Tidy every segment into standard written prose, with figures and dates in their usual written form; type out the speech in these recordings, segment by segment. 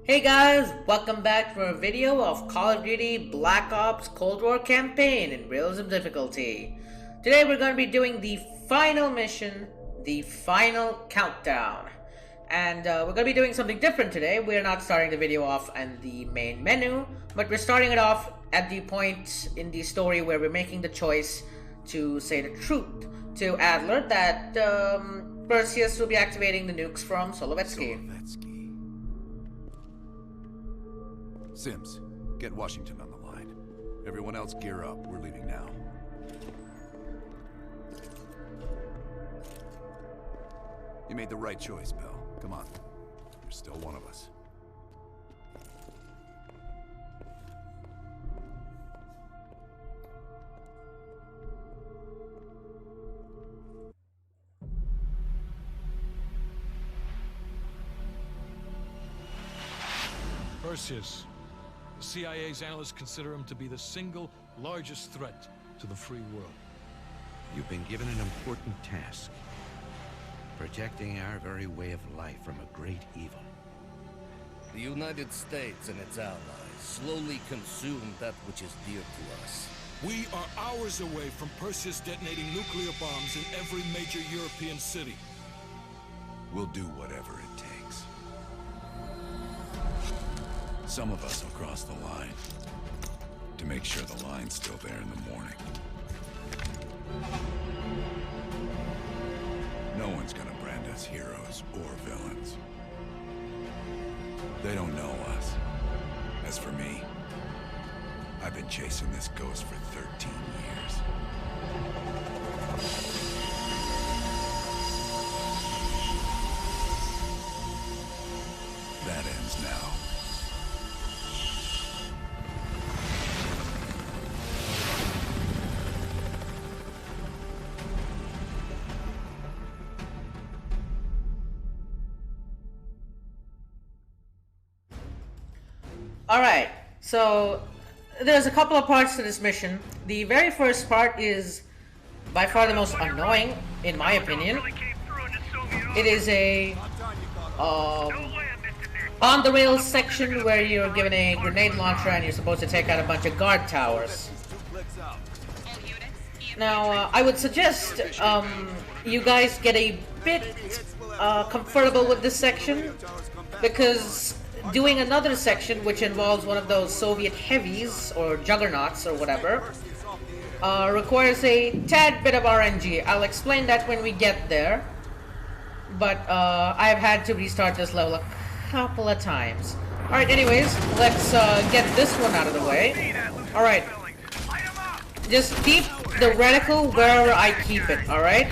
Hey guys, welcome back for a video of Call of Duty Black Ops Cold War campaign in Realism difficulty. Today we're going to be doing the final mission, the final countdown. And we're going to be doing something different today. We're not starting the video off in the main menu, but we're starting it off at the point in the story where we're making the choice to say the truth to Adler that Perseus will be activating the nukes from Solovetsky. Sims, get Washington on the line. Everyone else gear up. We're leaving now. You made the right choice, Bill. Come on. You're still one of us. Perseus. The CIA's analysts consider him to be the single largest threat to the free world. You've been given an important task. Protecting our very way of life from a great evil. The United States and its allies slowly consume that which is dear to us. We are hours away from Perseus detonating nuclear bombs in every major European city. We'll do whatever it takes. Some of us will cross the line to make sure the line's still there in the morning. No one's gonna brand us heroes or villains. They don't know us. As for me, I've been chasing this ghost for 13 years. That ends now. Alright, so there's a couple of parts to this mission. The very first part is by far the most annoying, in my opinion. It is a on the rails section where you're given a grenade launcher and you're supposed to take out a bunch of guard towers. Now, I would suggest you guys get a bit comfortable with this section, because doing another section which involves one of those Soviet heavies or juggernauts or whatever requires a tad bit of RNG. I'll explain that when we get there, but I've had to restart this level a couple of times. Alright, anyways, let's get this one out of the way. Alright, just keep the reticle wherever I keep it, alright?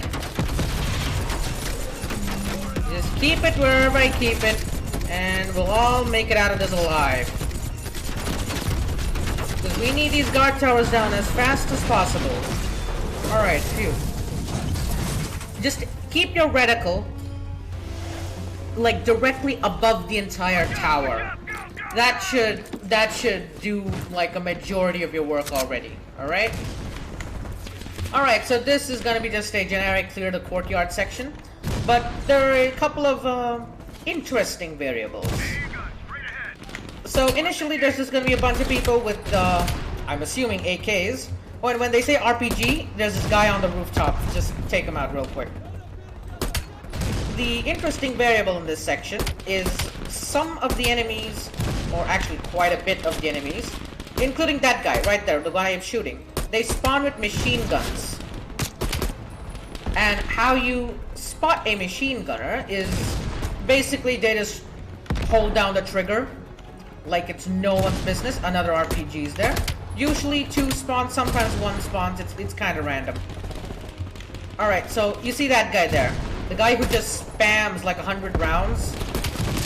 Just keep it wherever I keep it, and we'll all make it out of this alive. Because we need these guard towers down as fast as possible. Alright, phew. Just keep your reticle like directly above the entire tower. That should do like a majority of your work already. Alright? Alright, so this is gonna be just a generic clear the courtyard section. But there are a couple of interesting variables. So initially there's just gonna be a bunch of people with I'm assuming AKs. When they say RPG, there's this guy on the rooftop. Just take him out real quick. The interesting variable in this section is some of the enemies, or actually quite a bit of the enemies, including that guy right there, the guy I'm shooting, they spawn with machine guns. And how you spot a machine gunner is basically they just hold down the trigger like it's no one's business. Another RPG's there. Usually two spawns, sometimes one spawns. It's kind of random. Alright, so you see that guy there. The guy who just spams like 100 rounds.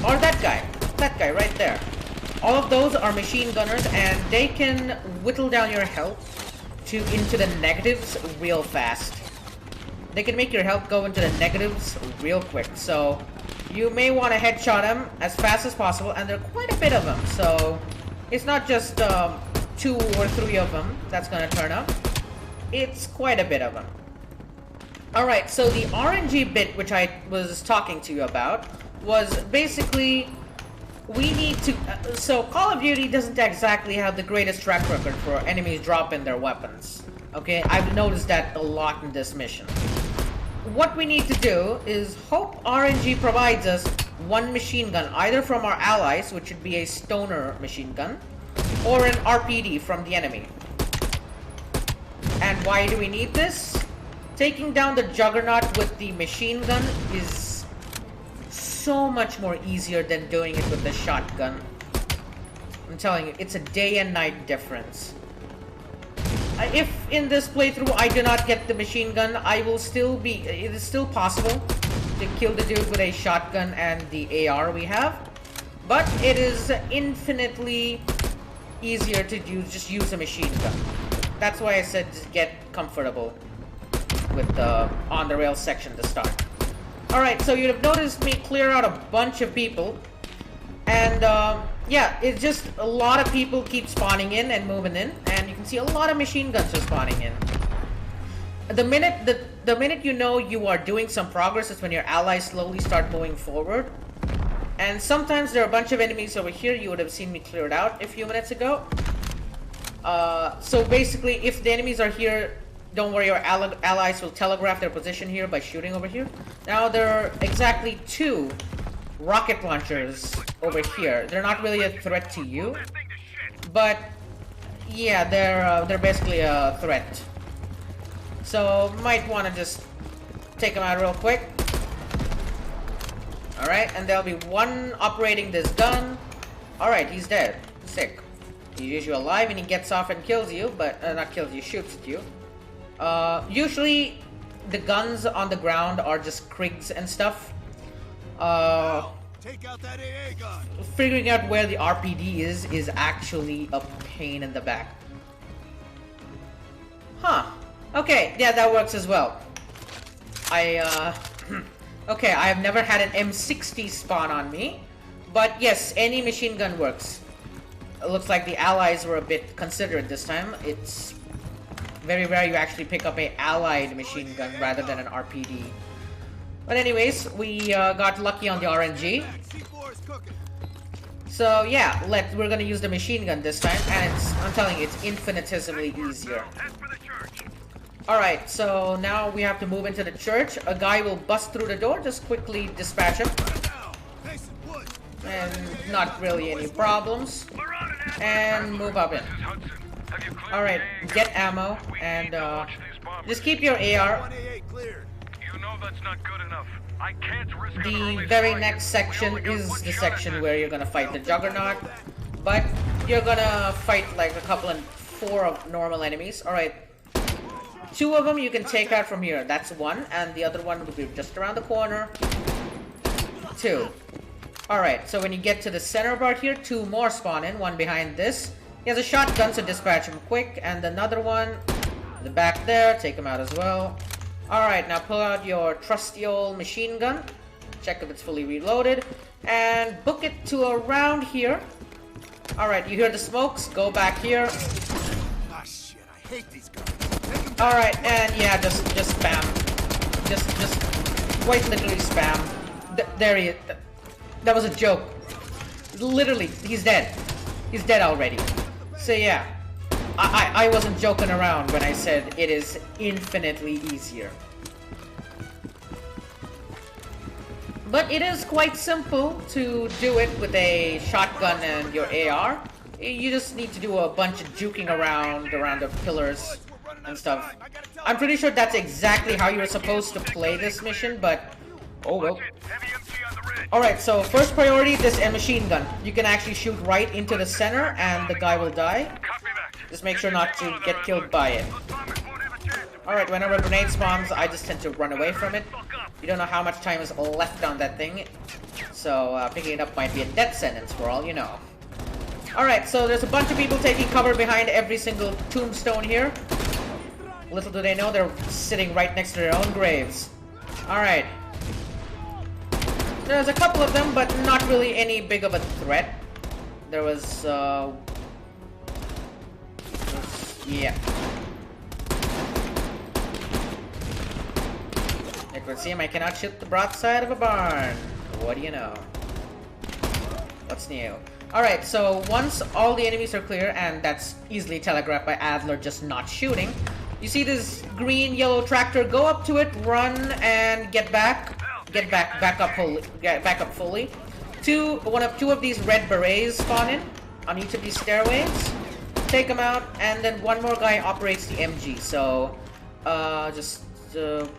Or that guy right there. All of those are machine gunners, and they can whittle down your health into the negatives real fast. They can make your health go into the negatives real quick, so you may want to headshot them as fast as possible, and there are quite a bit of them, so it's not just 2 or 3 of them that's going to turn up. It's quite a bit of them. Alright, so the RNG bit which I was talking to you about was basically we need to... so Call of Duty doesn't exactly have the greatest track record for enemies dropping their weapons. Okay, I've noticed that a lot in this mission. What we need to do is hope RNG provides us one machine gun, either from our allies, which would be a stoner machine gun, or an RPD from the enemy. And why do we need this? Taking down the Juggernaut with the machine gun is so much more easier than doing it with the shotgun. I'm telling you, it's a day and night difference. If in this playthrough I do not get the machine gun, I will still be... it is still possible to kill the dude with a shotgun and the AR we have. But it is infinitely easier to just use a machine gun. That's why I said just get comfortable with the on-the-rail section to start. Alright, so you'd have noticed me clear out a bunch of people. And, yeah, it's just a lot of people keep spawning in and moving in. And you can see a lot of machine guns are spawning in. The minute you know you are doing some progress is when your allies slowly start moving forward. And sometimes there are a bunch of enemies over here. You would have seen me clear it out a few minutes ago. So basically, if the enemies are here, don't worry, your allies will telegraph their position here by shooting over here. Now there are exactly 2 rocket launchers over here. They're not really a threat to you, but yeah, they're basically a threat. So might want to just take them out real quick. All right, and there'll be one operating this gun. All right, he's dead. Sick. He leaves you alive and he gets off and kills you, but not kills you, shoots at you. Usually the guns on the ground are just Krigs and stuff. Take out that AA gun. Figuring out where the RPD is actually a pain in the back. Huh. Okay, yeah, that works as well. Okay, I have never had an M60 spawn on me, but yes, any machine gun works. It looks like the allies were a bit considerate this time. It's very rare you actually pick up a allied machine gun rather than an RPD. But anyways, we got lucky on the RNG. So yeah, we're gonna use the machine gun this time, and I'm telling you, it's infinitesimally easier. Alright, so now we have to move into the church. A guy will bust through the door, just quickly dispatch him. And not really any problems. And move up in. Alright, get ammo, and just keep your AR. The very next section is the section where you're gonna fight the Juggernaut, but you're gonna fight like 4 of normal enemies. Alright, 2 of them you can take out from here. That's 1, and the other one will be just around the corner. 2. Alright, so when you get to the center part here, 2 more spawn in, 1 behind this. He has a shotgun, so dispatch him quick, and another one in the back there, take him out as well. Alright, now pull out your trusty old machine gun, check if it's fully reloaded, and book it to around here. Alright, you hear the smokes, go back here. Ah shit, I hate these guys. Alright, and yeah, just spam. Just quite literally spam. There he is. That was a joke. Literally, he's dead. He's dead already. So yeah, I wasn't joking around when I said it is infinitely easier. But it is quite simple to do it with a shotgun and your AR. You just need to do a bunch of juking around the pillars and stuff. I'm pretty sure that's exactly how you're supposed to play this mission, but oh well. Alright, so first priority, this machine gun. You can actually shoot right into the center and the guy will die. Just make sure not to get killed by it. Alright, whenever a grenade spawns, I just tend to run away from it. You don't know how much time is left on that thing. So picking it up might be a death sentence for all you know. Alright, so there's a bunch of people taking cover behind every single tombstone here. Little do they know they're sitting right next to their own graves. Alright. There's a couple of them, but not really any big of a threat. There was, yeah. It would seem I cannot shoot the broadside of a barn. What do you know? What's new? Alright, so once all the enemies are clear, and that's easily telegraphed by Adler just not shooting, you see this green-yellow tractor, go up to it, run, and get back. Back up fully. Two of these red berets spawn in on each of these stairways. Take them out, and then one more guy operates the MG. So, just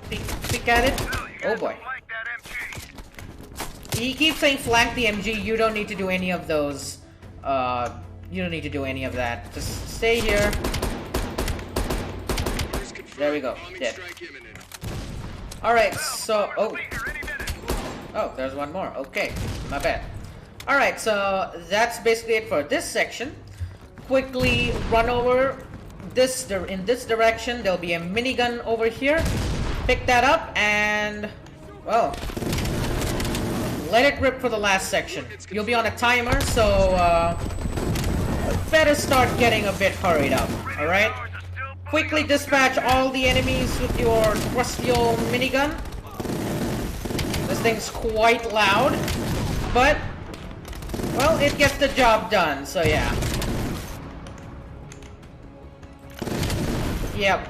peek at it. Oh boy. He keeps saying flank the MG. You don't need to do any of those. You don't need to do any of that. Just stay here. There we go. Dead. Alright, so... Oh, there's one more. Okay, my bad. Alright, so that's basically it for this section. Quickly run over in this direction. There'll be a minigun over here. Pick that up and... well... let it rip for the last section. You'll be on a timer, so better start getting a bit hurried up, alright? Quickly dispatch all the enemies with your trusty old minigun. This thing's quite loud, but, well, it gets the job done, so yeah. Yep.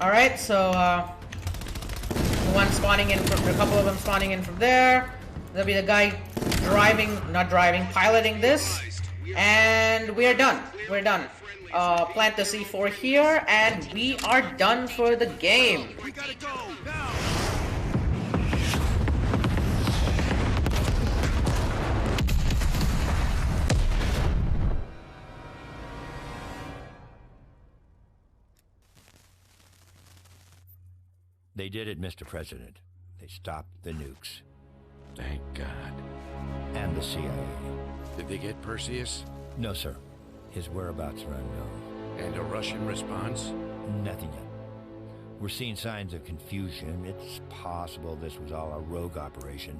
Alright, so, one spawning in from, a couple of them spawning in from there. There'll be the guy piloting this. And we are done. We're done. Plant the C4 here, and we are done for the game. We gotta go now. They did it, Mr. President. They stopped the nukes. Thank God. And the CIA. Did they get Perseus? No, sir. His whereabouts are unknown. And a Russian response? Nothing yet. We're seeing signs of confusion. It's possible this was all a rogue operation.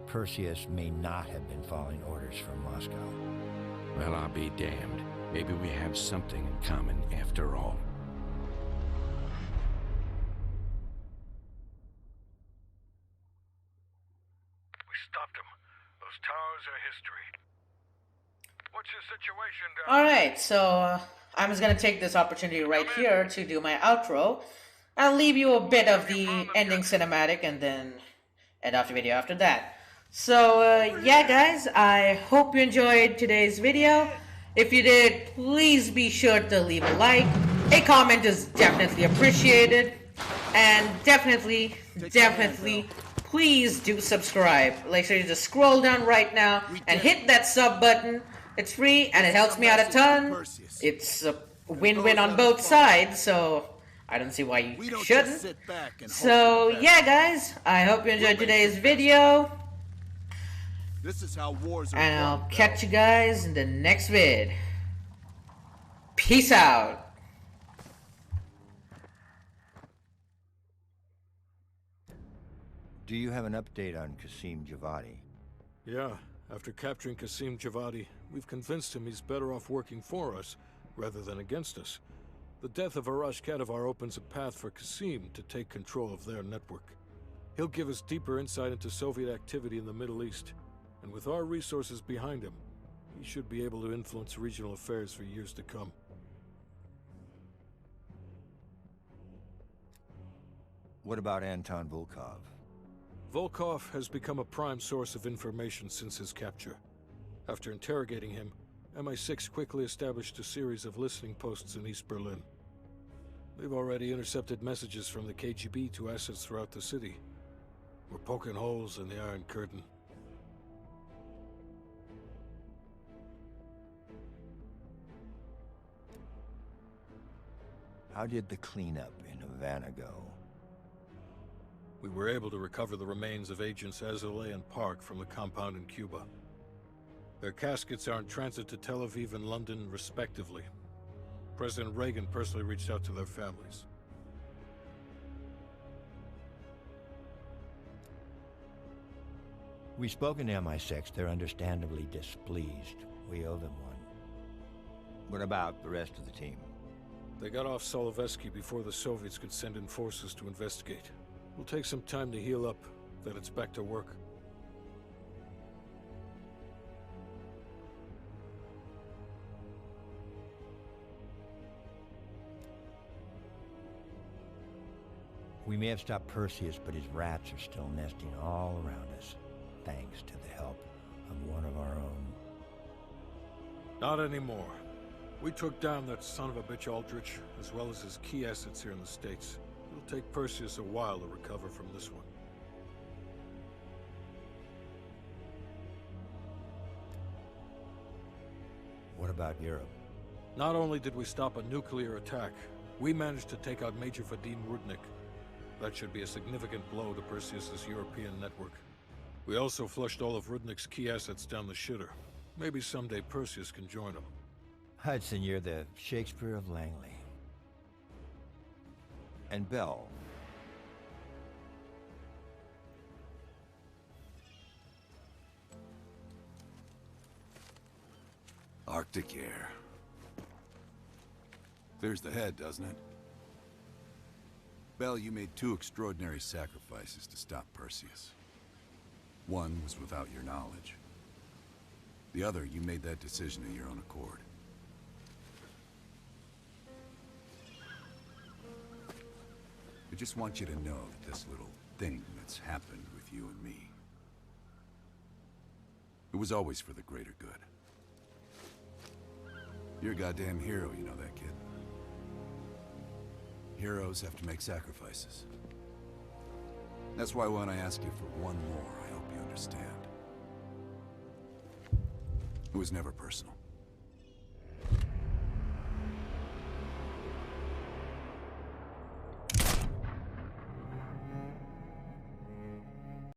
Perseus may not have been following orders from Moscow. Well, I'll be damned. Maybe we have something in common after all. Stopped him. Those towers are history. What's your situation down Alright, so I'm just gonna take this opportunity right here to do my outro. I'll leave you a bit of the ending cinematic and then end off the video after that. So, yeah guys, I hope you enjoyed today's video. If you did, please be sure to leave a like. A comment is definitely appreciated. And definitely, please do subscribe. Make sure you just scroll down right now and hit that sub button. It's free and it helps me out a ton. It's a win-win on both sides, so I don't see why you shouldn't. So yeah guys, I hope you enjoyed today's video. And I'll catch you guys in the next vid. Peace out. Do you have an update on Qasim Javadi? Yeah, after capturing Qasim Javadi, we've convinced him he's better off working for us rather than against us. The death of Arash Kadivar opens a path for Qasim to take control of their network. He'll give us deeper insight into Soviet activity in the Middle East, and with our resources behind him, he should be able to influence regional affairs for years to come. What about Anton Volkov? Volkov has become a prime source of information since his capture. After interrogating him, MI6 quickly established a series of listening posts in East Berlin. They've already intercepted messages from the KGB to assets throughout the city. We're poking holes in the Iron Curtain. How did the cleanup in Havana go? We were able to recover the remains of Agents Azoulay and Park from the compound in Cuba. Their caskets are in transit to Tel Aviv and London, respectively. President Reagan personally reached out to their families. We've spoken to MI6. They're understandably displeased. We owe them one. What about the rest of the team? They got off Solovetsky before the Soviets could send in forces to investigate. It'll take some time to heal up, then it's back to work. We may have stopped Perseus, but his rats are still nesting all around us, thanks to the help of one of our own. Not anymore. We took down that son of a bitch Aldrich, as well as his key assets here in the States. It'll take Perseus a while to recover from this one. What about Europe? Not only did we stop a nuclear attack, we managed to take out Major Vadim Rudnik. That should be a significant blow to Perseus's European network. We also flushed all of Rudnik's key assets down the shitter. Maybe someday Perseus can join him. Hudson, you're the Shakespeare of Langley. And Bell. Arctic air. Clears the head, doesn't it? Bell, you made two extraordinary sacrifices to stop Perseus. One was without your knowledge. The other, you made that decision of your own accord. I just want you to know that this little thing that's happened with you and me, it was always for the greater good. You're a goddamn hero, you know that, kid. Heroes have to make sacrifices. That's why when I ask you for one more, I hope you understand. It was never personal.